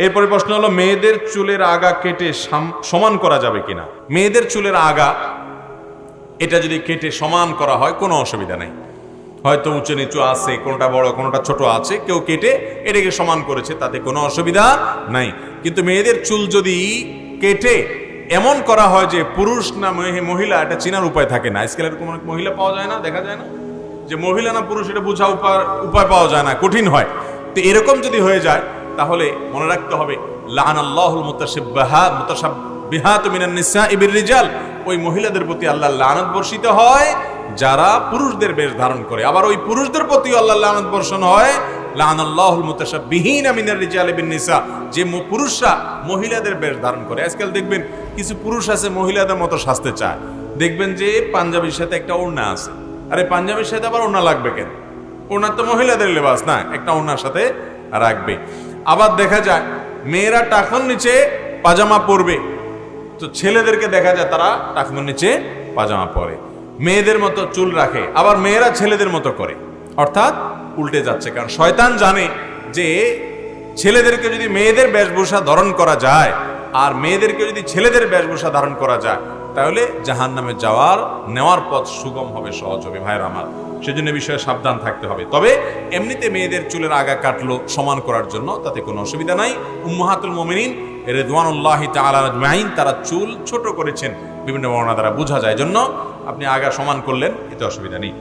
এরপরে প্রশ্ন হলো মেয়েদের চুলের আগা কেটে সমান করা যাবে কিনা। মেয়েদের চুলের আগা এটা যদি কেটে সমান করা হয় কোনো অসুবিধা নেই। হয়তো উঁচু নিচু আছে, কোনোটা বড় কোনোটা ছোট আছে, কেউ কেটে এটাকে সমান করেছে, তাতে কোনো অসুবিধা নাই। কিন্তু মেয়েদের চুল যদি কেটে এমন করা হয় যে পুরুষ না মহিলা এটা চেনার উপায় থাকে না, আজকাল এরকম অনেক মহিলা পাওয়া যায় না, দেখা যায় না যে মহিলা না পুরুষ এটা বোঝা উপায় পাওয়া যায় না, কঠিন হয়। তো এরকম যদি হয়ে যায় তাহলে মনে রাখতে হবে লাআনাল্লাহুল মুতাশাব্বিহাত মিনান নিসাই বির-রিজাল, ওই মহিলাদের প্রতি আল্লাহর লানত বর্ষিত হয় যারা পুরুষদের বেশ ধারণ করে। আবার ওই পুরুষদের প্রতি আল্লাহর লানত বর্ষণ হয় লাআনাল্লাহুল মুতাশাব্বিহিনা মিনার-রিজালি বিন-নিসা, যে পুরুষরা মহিলাদের বেশ ধারণ করে। আজকাল দেখবেন কিছু পুরুষ আছে মহিলাদের মতো সাজতে চায়, দেখবেন যে পাঞ্জাবির সাথে একটা ওড়না আছে, আরে পাঞ্জাবির সাথে আবার ওড়না লাগবে কেন? ওড়না তো মহিলাদের লেবাস না, একটা ওড়নার সাথে রাখবে। আবার দেখা যায় মেয়েরা টাকনোর নিচে পাজামা পরবে, তো ছেলেদেরকে দেখা যায় তারা টাকনোর নিচে পাজামা পরে, মেয়েদের মতো চুল রাখে, আবার মেয়েরা ছেলেদের মতো করে, অর্থাৎ উল্টে যাচ্ছে। কারণ শয়তান জানে যে ছেলেদেরকে যদি মেয়েদের বেশভূষা ধারণ করা যায় আর মেয়েদেরকে যদি ছেলেদের বেশভূষা ধারণ করা যায় তাহলে জাহান্নামে নেওয়ার পথ সুগম হবে, সহজ হবে। ভাইরা আমার, সেজন্য বিষয়ে সাবধান থাকতে হবে। তবে এমনিতে মেয়েদের চুলের আগা কাটলো সমান করার জন্য, তাতে কোনো অসুবিধা নাই। উম্মাহাতুল মুমিনিন রিদওয়ানুল্লাহি তাআলা আজমাইন তারা চুল ছোট করেছেন, বিভিন্ন বর্ণনা দ্বারা বোঝা যায়, জন্য আপনি আগা সমান করলেন, এতে অসুবিধা নেই।